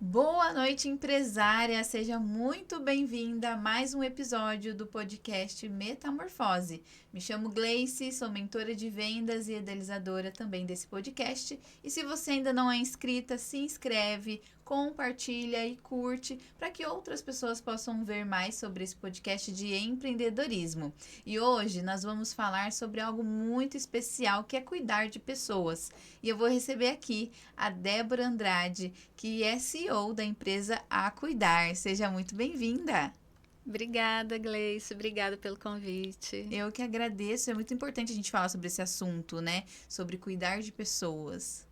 Boa noite, empresária! Seja muito bem-vinda a mais um episódio do podcast Metamorfose. Me chamo Gleice, sou mentora de vendas e idealizadora também desse podcast. E se você ainda não é inscrita, se inscreve, compartilha e curte para que outras pessoas possam ver mais sobre esse podcast de empreendedorismo. E hoje nós vamos falar sobre algo muito especial que é cuidar de pessoas. E eu vou receber aqui a Débora Andrade, que é CEO da empresa A Cuidar. Seja muito bem-vinda. Obrigada, Gleice. Obrigada pelo convite. Eu que agradeço. É muito importante a gente falar sobre esse assunto, né? Sobre cuidar de pessoas.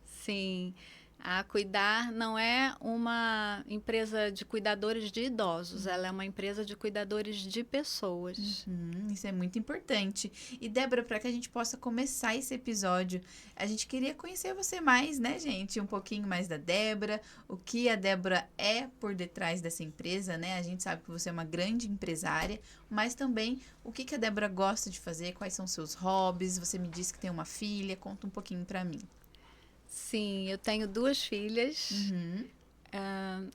Sim, a Cuidar não é uma empresa de cuidadores de idosos, ela é uma empresa de cuidadores de pessoas. Isso é muito importante. E, Débora, para que a gente possa começar esse episódio, a gente queria conhecer você mais, né, gente? Um pouquinho mais da Débora, o que a Débora é por detrás dessa empresa, né? A gente sabe que você é uma grande empresária, mas também o que a Débora gosta de fazer, quais são seus hobbies. Você me disse que tem uma filha, conta um pouquinho para mim. Sim, eu tenho 2 filhas.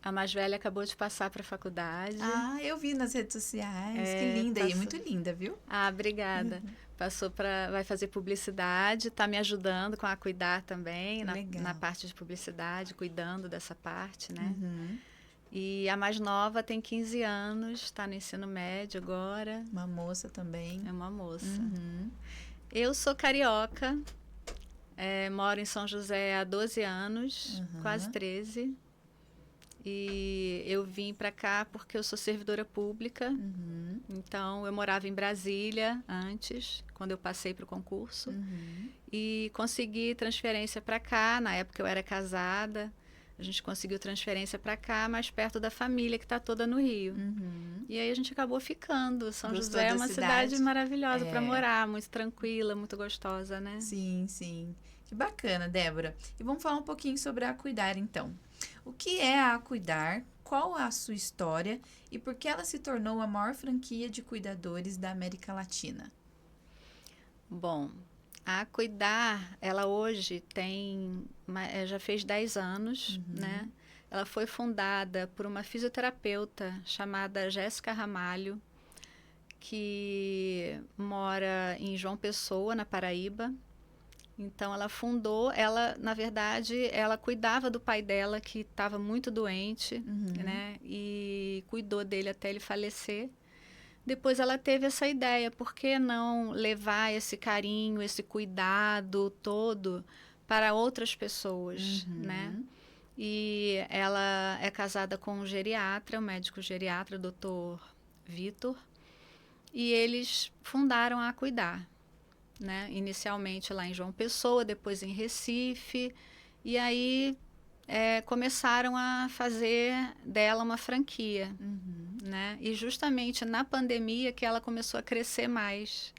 A mais velha acabou de passar para a faculdade. Ah, eu vi nas redes sociais. Que linda. E é muito linda, viu? Ah, obrigada. Vai fazer publicidade, está me ajudando com a Cuidar também, na parte de publicidade, cuidando dessa parte, né? E a mais nova tem 15 anos, está no ensino médio agora. Uma moça também. É uma moça. Eu sou carioca, moro em São José há 12 anos, quase 13. E eu vim para cá porque eu sou servidora pública. Então, eu morava em Brasília antes, quando eu passei para o concurso. E consegui transferência para cá. Na época eu era casada. A gente conseguiu transferência para cá, mais perto da família, que está toda no Rio. E aí a gente acabou ficando. São José é uma cidade maravilhosa para morar, muito tranquila, muito gostosa, né? Sim, sim. Que bacana, Débora. E vamos falar um pouquinho sobre a Cuidar, então. O que é a Cuidar? Qual a sua história e por que ela se tornou a maior franquia de cuidadores da América Latina? Bom, a Cuidar, ela hoje já fez 10 anos, né? Ela foi fundada por uma fisioterapeuta chamada Jéssica Ramalho, que mora em João Pessoa, na Paraíba. Então na verdade, ela cuidava do pai dela, que estava muito doente, né? E cuidou dele até ele falecer. Depois ela teve essa ideia, por que não levar esse carinho, esse cuidado todo para outras pessoas, né? E ela é casada com um geriatra, um médico geriatra, Dr. Vitor, e eles fundaram a Cuidar, né? Inicialmente lá em João Pessoa, depois em Recife, e aí começaram a fazer dela uma franquia, né? E justamente na pandemia que ela começou a crescer mais.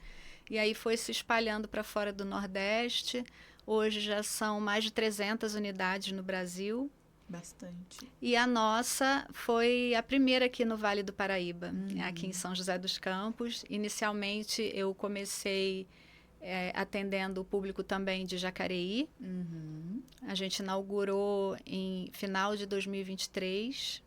E aí foi se espalhando para fora do Nordeste. Hoje já são mais de 300 unidades no Brasil. Bastante. E a nossa foi a primeira aqui no Vale do Paraíba, aqui em São José dos Campos. Inicialmente eu comecei atendendo o público também de Jacareí. A gente inaugurou em final de 2023.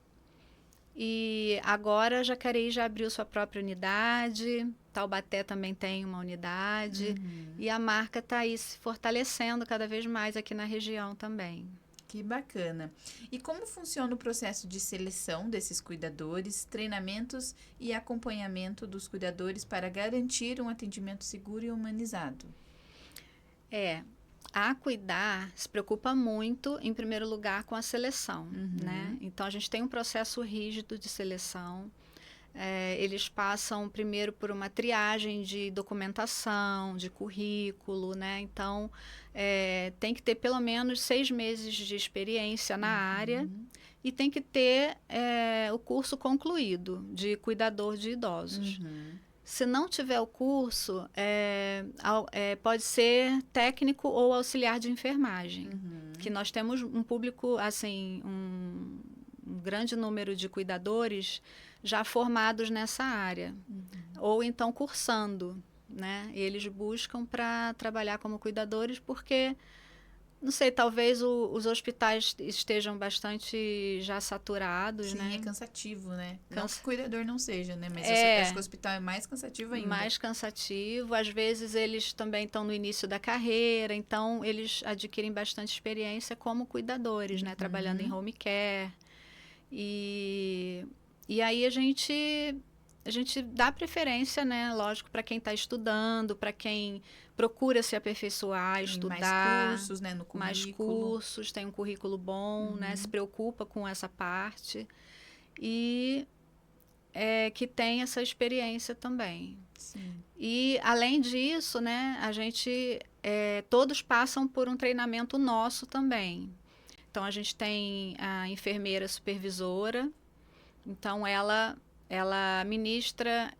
E agora Jacareí já abriu sua própria unidade, Taubaté também tem uma unidade. E a marca está aí se fortalecendo cada vez mais aqui na região também. Que bacana. E como funciona o processo de seleção desses cuidadores, treinamentos e acompanhamento dos cuidadores para garantir um atendimento seguro e humanizado? A Cuidar se preocupa muito, em primeiro lugar, com a seleção, né? Então, a gente tem um processo rígido de seleção. Eles passam primeiro por uma triagem de documentação, de currículo, né? Então, tem que ter pelo menos 6 meses de experiência na área e tem que ter o curso concluído de cuidador de idosos. Se não tiver o curso, pode ser técnico ou auxiliar de enfermagem, que nós temos um público, assim, um grande número de cuidadores já formados nessa área, ou então cursando, né? Eles buscam para trabalhar como cuidadores porque Não sei, talvez os hospitais estejam bastante já saturados, Sim, né? é cansativo, né? Não que o cuidador não seja, né? Mas eu acho que o hospital é mais cansativo ainda. Mais cansativo. Às vezes eles também estão no início da carreira, então eles adquirem bastante experiência como cuidadores, né? Trabalhando em home care. E aí a gente dá preferência, né? Lógico, para quem está estudando, para quem procura se aperfeiçoar, estudar. Mais cursos, né? No currículo. Mais cursos, tem um currículo bom, né? Se preocupa com essa parte. E que tem essa experiência também. Sim. E, além disso, né? A gente... todos passam por um treinamento nosso também. Então, a gente tem a enfermeira supervisora. Então, ela ministra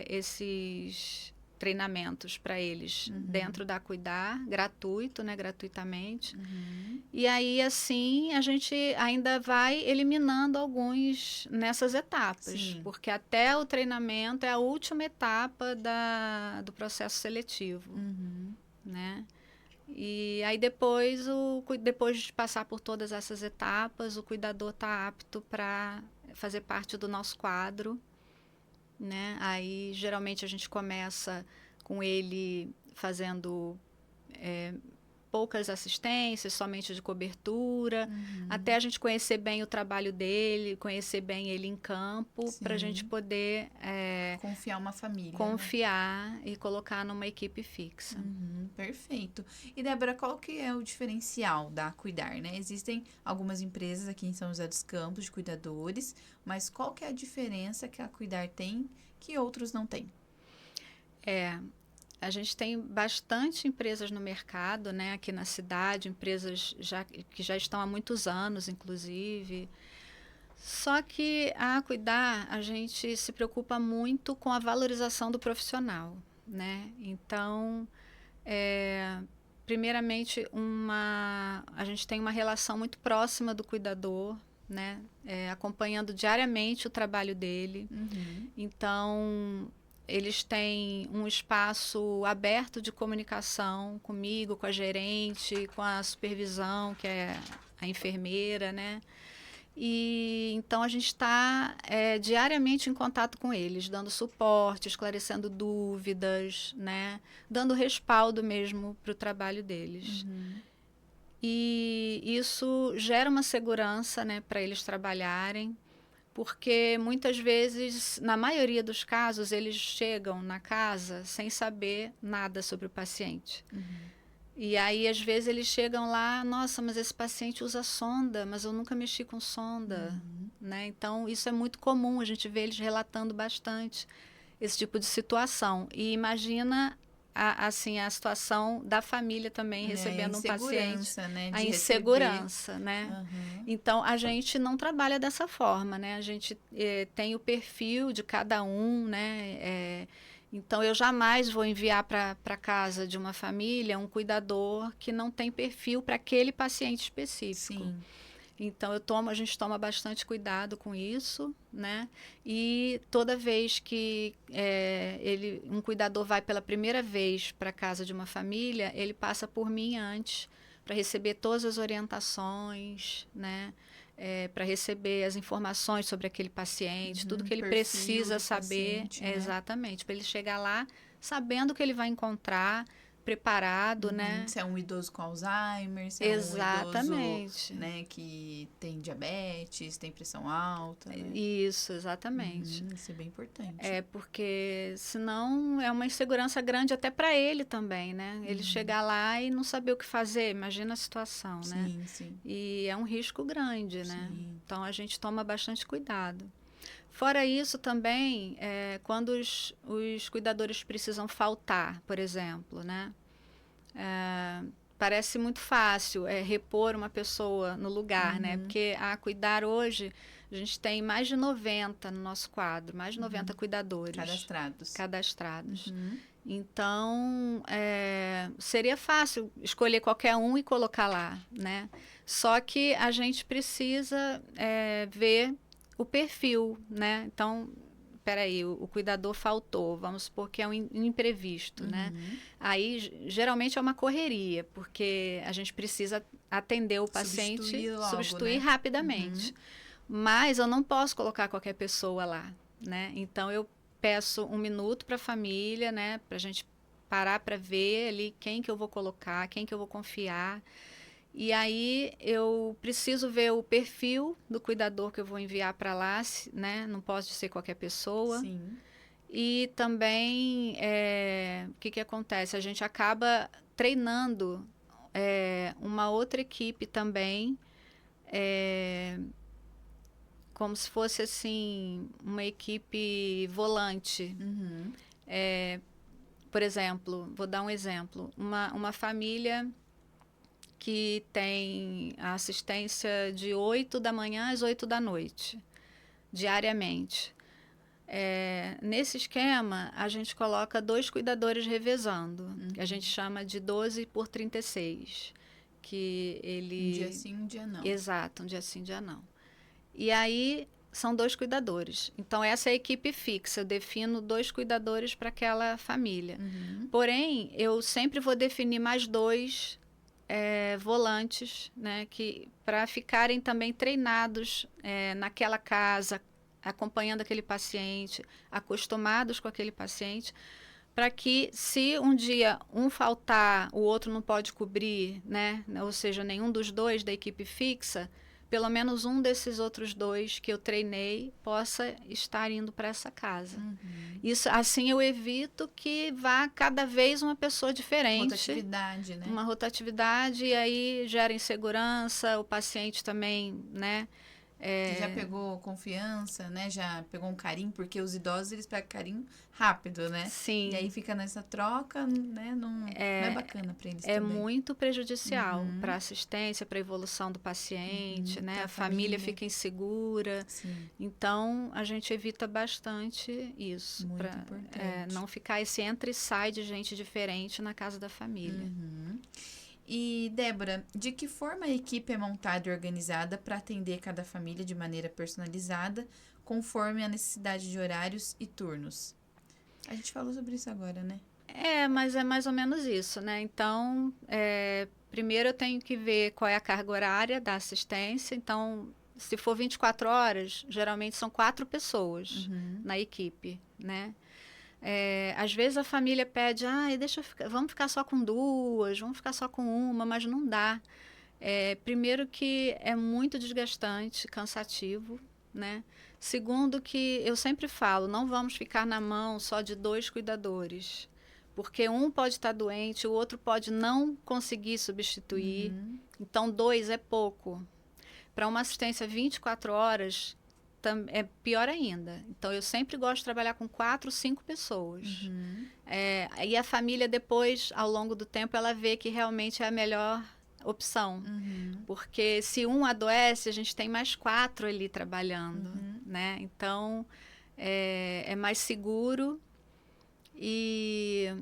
esses treinamentos para eles dentro da Cuidar, gratuito, né, gratuitamente. E aí, assim, a gente ainda vai eliminando alguns nessas etapas. Sim. Porque até o treinamento é a última etapa do processo seletivo, né? E aí depois de passar por todas essas etapas, o cuidador está apto para fazer parte do nosso quadro, né? Aí geralmente a gente começa com ele fazendo poucas assistências, somente de cobertura, até a gente conhecer bem o trabalho dele, conhecer bem ele em campo, para a gente poder confiar uma família. Confiar, né? E colocar numa equipe fixa. Perfeito. E, Débora, qual que é o diferencial da Cuidar, né? Existem algumas empresas aqui em São José dos Campos de cuidadores, mas qual que é a diferença que a Cuidar tem que outros não têm? A gente tem bastante empresas no mercado, né, aqui na cidade, empresas que já estão há muitos anos, inclusive. Só que a Cuidar, a gente se preocupa muito com a valorização do profissional, né? Então, primeiramente, a gente tem uma relação muito próxima do cuidador, né? Acompanhando diariamente o trabalho dele. Então, eles têm um espaço aberto de comunicação comigo, com a gerente, com a supervisão, que é a enfermeira, né? E então a gente está diariamente em contato com eles, dando suporte, esclarecendo dúvidas, né? Dando respaldo mesmo para o trabalho deles. E isso gera uma segurança, né, para eles trabalharem, porque muitas vezes, na maioria dos casos, eles chegam na casa sem saber nada sobre o paciente. E aí, às vezes, eles chegam lá, nossa, mas esse paciente usa sonda, mas eu nunca mexi com sonda, né? Então, isso é muito comum, a gente vê eles relatando bastante esse tipo de situação. E imagina, a situação da família também recebendo um paciente. Né, a insegurança, né? Então, a gente não trabalha dessa forma, né? A gente tem o perfil de cada um, né? Então, eu jamais vou enviar para casa de uma família um cuidador que não tem perfil para aquele paciente específico. Sim. Então, a gente toma bastante cuidado com isso, né? E toda vez que um cuidador vai pela primeira vez para a casa de uma família, ele passa por mim antes para receber todas as orientações, né? Para receber as informações sobre aquele paciente, tudo que ele precisa saber, paciente, né? Exatamente, para ele chegar lá sabendo o que ele vai encontrar, preparado, né? Se é um idoso com Alzheimer, se exatamente. É um idoso, né, que tem diabetes, tem pressão alta, né? Isso, exatamente. Isso é bem importante. Porque senão é uma insegurança grande até para ele também, né? Ele chegar lá e não saber o que fazer, imagina a situação, né? Sim. E é um risco grande, né? Sim. Então a gente toma bastante cuidado. Fora isso também, quando os cuidadores precisam faltar, por exemplo, né? Parece muito fácil repor uma pessoa no lugar, né? Porque a Cuidar hoje, a gente tem mais de 90 no nosso quadro, mais de 90 cuidadores. Cadastrados. Então, seria fácil escolher qualquer um e colocar lá, né? Só que a gente precisa ver o perfil, né? Então, peraí, o cuidador faltou, vamos supor que é um imprevisto, né? Aí, geralmente é uma correria, porque a gente precisa atender o paciente, substituir rapidamente. Mas eu não posso colocar qualquer pessoa lá, né? Então, eu peço 1 minuto para a família, né? Para a gente parar para ver ali quem que eu vou colocar, quem que eu vou confiar. E aí eu preciso ver o perfil do cuidador que eu vou enviar para lá, né? Não pode ser qualquer pessoa. Sim. E também, o que acontece? A gente acaba treinando uma outra equipe também, como se fosse assim, uma equipe volante. Por exemplo, vou dar um exemplo, uma família que tem a assistência de 8 da manhã às 8 da noite, diariamente. Nesse esquema, a gente coloca 2 cuidadores revezando, que a gente chama de 12 por 36. Que ele... Um dia sim, um dia não. Exato, um dia sim, um dia não. E aí, são 2 cuidadores. Então, essa é a equipe fixa. Eu defino 2 cuidadores para aquela família. Porém, eu sempre vou definir mais 2 volantes, né, para ficarem também treinados naquela casa, acompanhando aquele paciente, acostumados com aquele paciente, para que, se um dia um faltar, o outro não pode cobrir, né, ou seja, nenhum dos 2 da equipe fixa, pelo menos um desses outros 2 que eu treinei possa estar indo para essa casa. Isso, assim, eu evito que vá cada vez uma pessoa diferente. Rotatividade, né? Uma rotatividade, e aí gera insegurança, o paciente também, né? Que já pegou confiança, né? Já pegou um carinho, porque os idosos, eles pegam carinho rápido, né? Sim. E aí fica nessa troca, né? Não é bacana para eles também. É muito prejudicial para a assistência, para a evolução do paciente, né? A família fica insegura. Sim. Então, a gente evita bastante isso. Muito importante. Não ficar esse entra e sai de gente diferente na casa da família. E, Débora, de que forma a equipe é montada e organizada para atender cada família de maneira personalizada, conforme a necessidade de horários e turnos? A gente falou sobre isso agora, né? Mas é mais ou menos isso, né? Então, primeiro eu tenho que ver qual é a carga horária da assistência. Então, se for 24 horas, geralmente são 4 pessoas na equipe, né? Às vezes a família pede, vamos ficar só com 2, vamos ficar só com 1, mas não dá. Primeiro que é muito desgastante, cansativo, né? Segundo que eu sempre falo, não vamos ficar na mão só de 2 cuidadores, porque um pode estar doente, o outro pode não conseguir substituir. Então, 2 é pouco. Para uma assistência 24 horas, é pior ainda. Então, eu sempre gosto de trabalhar com 4, 5 pessoas. E a família depois, ao longo do tempo, ela vê que realmente é a melhor opção. Porque se um adoece, a gente tem mais 4 ali trabalhando, né? Então, é mais seguro e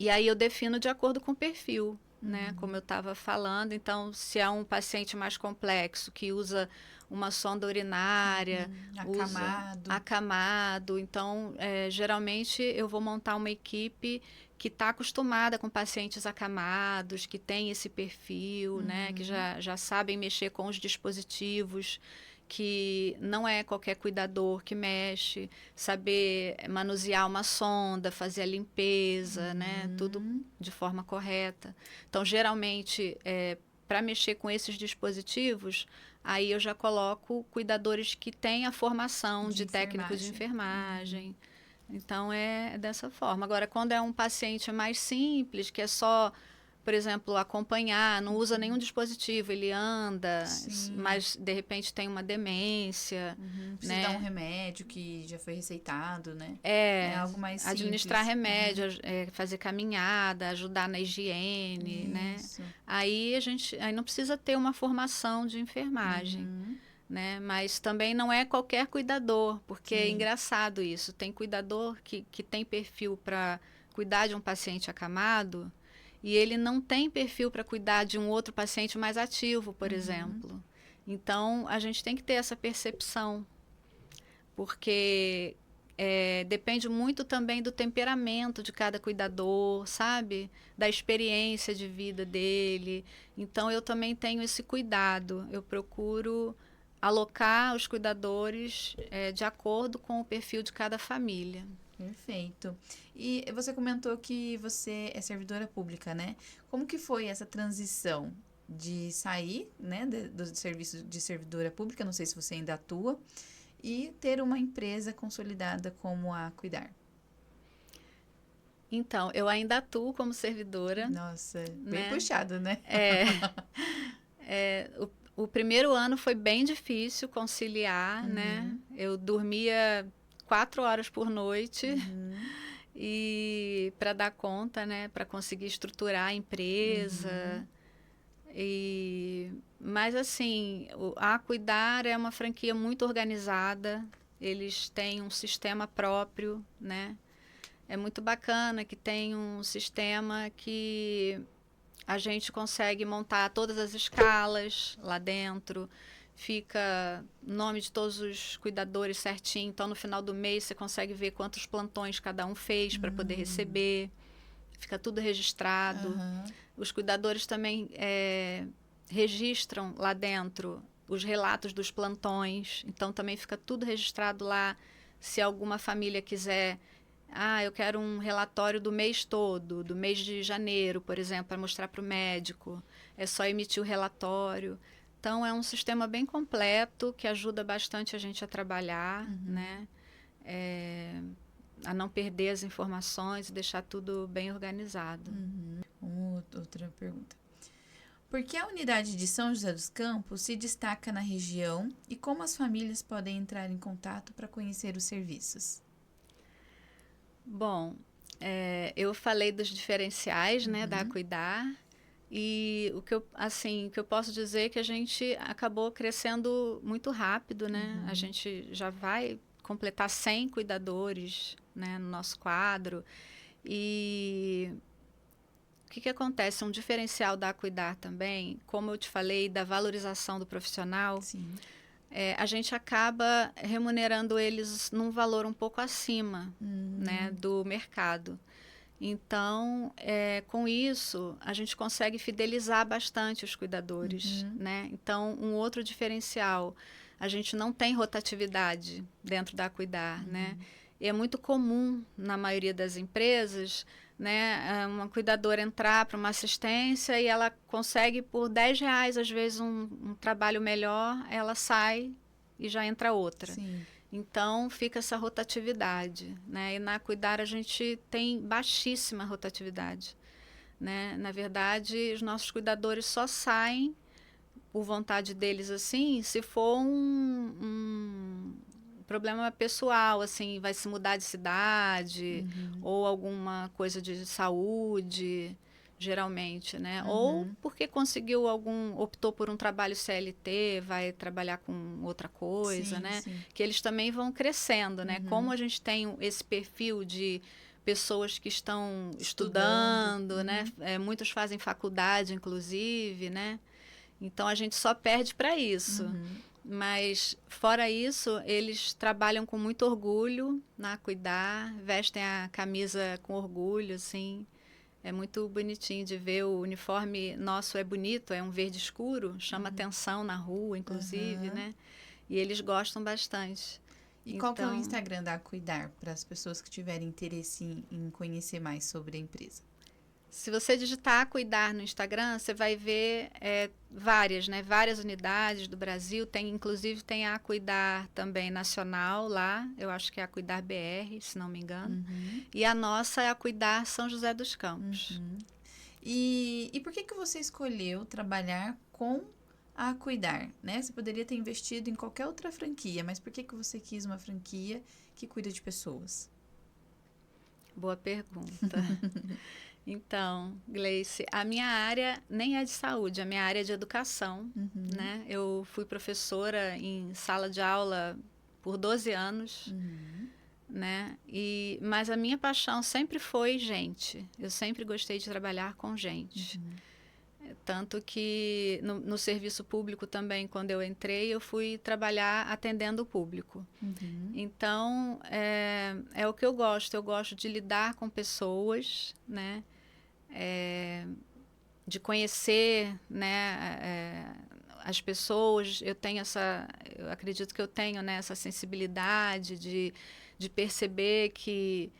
aí eu defino de acordo com o perfil, né? Como eu estava falando. Então, se é um paciente mais complexo, que usa uma sonda urinária, acamado. Então, geralmente eu vou montar uma equipe que está acostumada com pacientes acamados, que tem esse perfil, né? Que já sabem mexer com os dispositivos, que não é qualquer cuidador que mexe, saber manusear uma sonda, fazer a limpeza, né? Tudo de forma correta. Então, geralmente, para mexer com esses dispositivos, aí eu já coloco cuidadores que têm a formação de técnicos de enfermagem. Então, é dessa forma. Agora, quando é um paciente mais simples, que é só, por exemplo, acompanhar, não usa nenhum dispositivo, ele anda, mas de repente tem uma demência. Precisa dar um remédio que já foi receitado, né? É algo mais simples. Administrar remédio, fazer caminhada, ajudar na higiene, né? Aí não precisa ter uma formação de enfermagem. Né? Mas também não é qualquer cuidador, porque é engraçado isso. Tem cuidador que tem perfil para cuidar de um paciente acamado e ele não tem perfil para cuidar de um outro paciente mais ativo, por exemplo. Então, a gente tem que ter essa percepção, porque depende muito também do temperamento de cada cuidador, sabe? Da experiência de vida dele. Então, eu também tenho esse cuidado. Eu procuro alocar os cuidadores de acordo com o perfil de cada família. Perfeito. E você comentou que você é servidora pública, né? Como que foi essa transição de sair, né, do serviço de servidora pública, não sei se você ainda atua, e ter uma empresa consolidada como a Cuidar? Então, eu ainda atuo como servidora. Nossa, bem né? puxado, né? O primeiro ano foi bem difícil conciliar, né? Eu dormia 4 horas por noite e para dar conta, né? Para conseguir estruturar a empresa. Mas assim, a Cuidar é uma franquia muito organizada. Eles têm um sistema próprio, né? É muito bacana que tem um sistema que a gente consegue montar todas as escalas lá dentro, fica o nome de todos os cuidadores certinho, então no final do mês você consegue ver quantos plantões cada um fez para poder receber, fica tudo registrado. Os cuidadores também registram lá dentro os relatos dos plantões, então também fica tudo registrado lá. Se alguma família quiser, eu quero um relatório do mês todo, do mês de janeiro, por exemplo, para mostrar para o médico. É só emitir o relatório. Então, é um sistema bem completo que ajuda bastante a gente a trabalhar, né? A não perder as informações e deixar tudo bem organizado. Outra pergunta. Por que a unidade de São José dos Campos se destaca na região e como as famílias podem entrar em contato para conhecer os serviços? Bom, eu falei dos diferenciais, né, da Cuidar, e o que eu posso dizer é que a gente acabou crescendo muito rápido, né? A gente já vai completar 100 cuidadores, né, no nosso quadro. E o que acontece? Um diferencial da Cuidar também, como eu te falei, da valorização do profissional. Sim. A gente acaba remunerando eles num valor um pouco acima, né, do mercado. Então, com isso, a gente consegue fidelizar bastante os cuidadores, né? Então, um outro diferencial, a gente não tem rotatividade dentro da Cuidar, né? E é muito comum, na maioria das empresas, né, uma cuidadora entrar para uma assistência e ela consegue por R$10, às vezes, um trabalho melhor, ela sai e já entra outra. Sim. Então, fica essa rotatividade, né? E na Cuidar a gente tem baixíssima rotatividade, né? Na verdade, os nossos cuidadores só saem por vontade deles, assim, se for um problema pessoal, assim, vai se mudar de cidade ou alguma coisa de saúde, geralmente, né? Ou porque optou por um trabalho CLT, vai trabalhar com outra coisa, né? Sim. Que eles também vão crescendo, né? Como a gente tem esse perfil de pessoas que estão estudando, né? Muitos fazem faculdade, inclusive, né? Então a gente só perde para isso. Mas, fora isso, eles trabalham com muito orgulho na Cuidar, vestem a camisa com orgulho, assim. É muito bonitinho de ver. O uniforme nosso é bonito, é um verde escuro, chama atenção na rua, inclusive, né? E eles gostam bastante. E qual que é o Instagram da Cuidar, para as pessoas que tiverem interesse em conhecer mais sobre a empresa? Se você digitar Cuidar no Instagram, você vai ver várias, né? Várias unidades do Brasil. Inclusive tem a Cuidar também nacional lá. Eu acho que é a Cuidar BR, se não me engano. E a nossa é a Cuidar São José dos Campos. E por que você escolheu trabalhar com a Cuidar, né? Você poderia ter investido em qualquer outra franquia, mas por que você quis uma franquia que cuida de pessoas? Boa pergunta. Então, Gleice, a minha área nem é de saúde, a minha área é de educação, né? Eu fui professora em sala de aula por 12 anos, né? Mas a minha paixão sempre foi gente. Eu sempre gostei de trabalhar com gente. Tanto que no serviço público também, quando eu entrei, eu fui trabalhar atendendo o público. Então, é o que eu gosto de lidar com pessoas, né? De conhecer, né, as pessoas. Eu acredito que eu tenho, né, essa sensibilidade de perceber que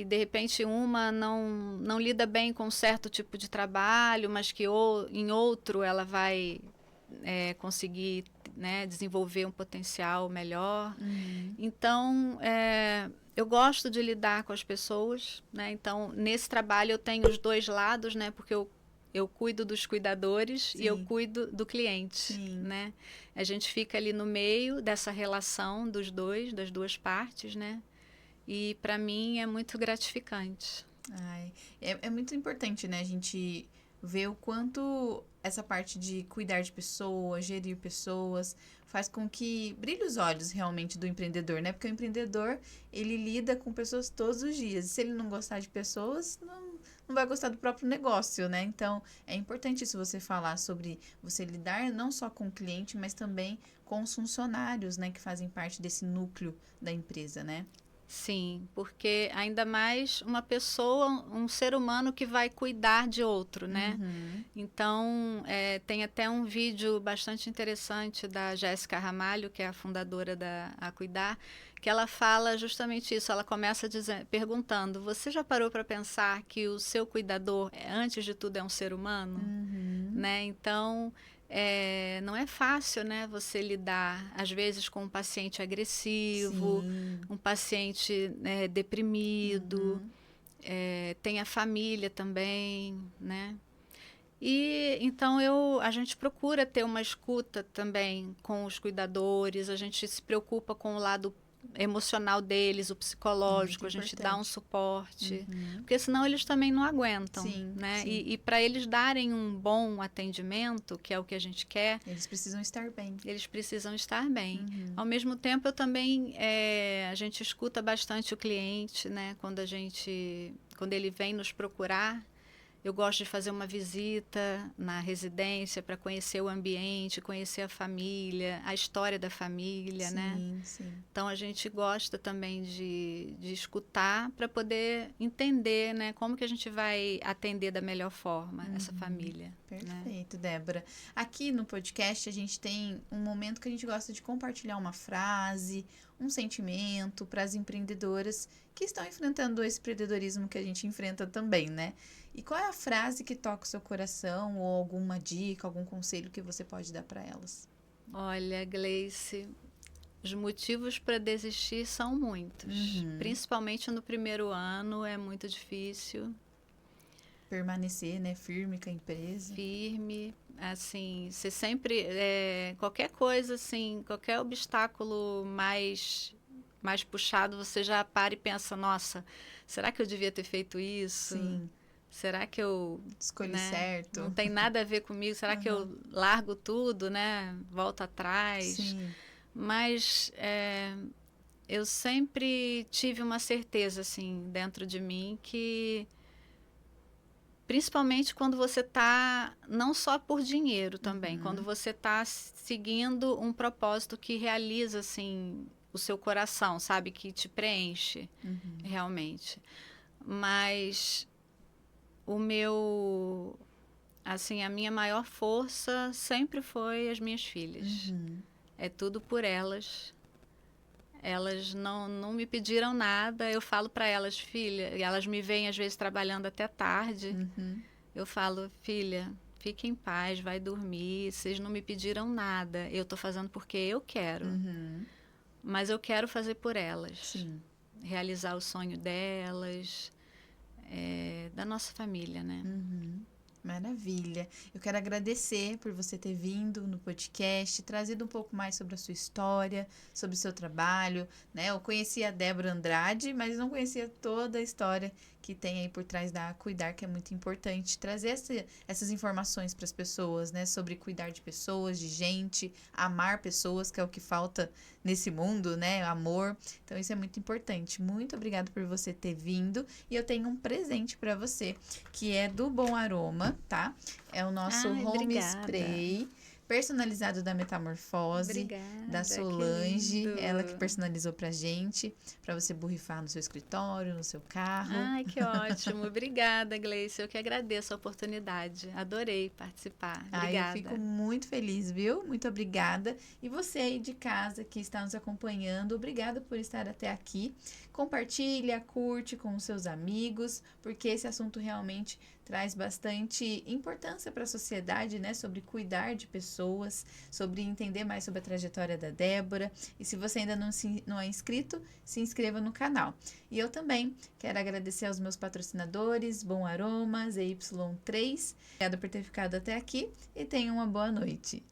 de repente uma não lida bem com um certo tipo de trabalho, mas que em outro ela vai conseguir, né, desenvolver um potencial melhor. Então, eu gosto de lidar com as pessoas, né? Então, nesse trabalho eu tenho os dois lados, né? Porque eu cuido dos cuidadores. Sim. E eu cuido do cliente. Sim. Né? A gente fica ali no meio dessa relação das duas partes, né? E para mim é muito gratificante. Ai, é muito importante, né? A gente ver o quanto essa parte de cuidar de pessoas, gerir pessoas, faz com que brilhe os olhos realmente do empreendedor, né? Porque o empreendedor, ele lida com pessoas todos os dias. E se ele não gostar de pessoas, não vai gostar do próprio negócio, né? Então, é importante isso você falar sobre você lidar não só com o cliente, mas também com os funcionários, né? Que fazem parte desse núcleo da empresa, né? Sim, porque ainda mais uma pessoa, um ser humano que vai cuidar de outro, né? Então, tem até um vídeo bastante interessante da Jéssica Ramalho, que é a fundadora da A Cuidar, que ela fala justamente isso. Ela começa perguntando: você já parou para pensar que o seu cuidador, antes de tudo, é um ser humano? Né? Então, não é fácil, né, você lidar, às vezes, com um paciente agressivo. Sim. Um paciente deprimido, tem a família também, né? E então a gente procura ter uma escuta também com os cuidadores, a gente se preocupa com o lado emocional deles, o psicológico, a gente dá um suporte, porque senão eles também não aguentam. Sim, né? Sim. E para eles darem um bom atendimento, que é o que a gente quer, eles precisam estar bem. Eles precisam estar bem. Ao mesmo tempo, eu também, a gente escuta bastante o cliente, né? Quando ele vem nos procurar, eu gosto de fazer uma visita na residência para conhecer o ambiente, conhecer a família, a história da família, sim, né? Sim. Então, a gente gosta também de escutar para poder entender, né, como que a gente vai atender da melhor forma essa família. Perfeito, né? Débora. Aqui no podcast, a gente tem um momento que a gente gosta de compartilhar uma frase, um sentimento para as empreendedoras que estão enfrentando esse empreendedorismo que a gente enfrenta também, né? E qual é a frase que toca o seu coração ou alguma dica, algum conselho que você pode dar para elas? Olha, Gleice, os motivos para desistir são muitos. Principalmente no primeiro ano é muito difícil. Permanecer, né, firme com a empresa. Firme, assim, você sempre, qualquer coisa, assim, qualquer obstáculo mais puxado, você já para e pensa, nossa, será que eu devia ter feito isso? Sim. Será que eu escolhi certo? Não tem nada a ver comigo? Será que eu largo tudo, né? Volto atrás? Sim. Mas eu sempre tive uma certeza, assim, dentro de mim que, principalmente quando você está, não só por dinheiro também, quando você está seguindo um propósito que realiza, assim, o seu coração, sabe? Que te preenche, realmente. Mas a minha maior força sempre foi as minhas filhas. É tudo por elas. Elas não me pediram nada. Eu falo para elas, filha, e elas me veem às vezes trabalhando até tarde. Eu falo, filha, fique em paz, vai dormir. Vocês não me pediram nada. Eu estou fazendo porque eu quero. Mas eu quero fazer por elas. Sim. Realizar o sonho delas. Da nossa família, né? Maravilha. Eu quero agradecer por você ter vindo no podcast, trazido um pouco mais sobre a sua história, sobre o seu trabalho, né? Eu conhecia a Débora Andrade, mas não conhecia toda a história que tem aí por trás da Cuidar, que é muito importante trazer essas informações para as pessoas, né? Sobre cuidar de pessoas, de gente, amar pessoas, que é o que falta nesse mundo, né? Amor. Então, isso é muito importante. Muito obrigada por você ter vindo. E eu tenho um presente para você, que é do Bom Aroma, tá? É o nosso Ai, Home obrigada. Spray personalizado da Metamorfose, Obrigada, da que Solange, lindo. ela que personalizou pra gente, pra você borrifar no seu escritório, no seu carro. Ai, que ótimo. Obrigada, Gleice. Eu que agradeço a oportunidade. Adorei participar. Ai, eu Obrigada. fico muito feliz, viu? Muito obrigada. E você aí de casa que está nos acompanhando, obrigada por estar até aqui. Compartilha, curte com os seus amigos, porque esse assunto realmente traz bastante importância para a sociedade, né? Sobre cuidar de pessoas, sobre entender mais sobre a trajetória da Débora. E se você ainda não é inscrito, se inscreva no canal. E eu também quero agradecer aos meus patrocinadores, Bom Aroma, ZY3. Obrigada por ter ficado até aqui e tenha uma boa noite.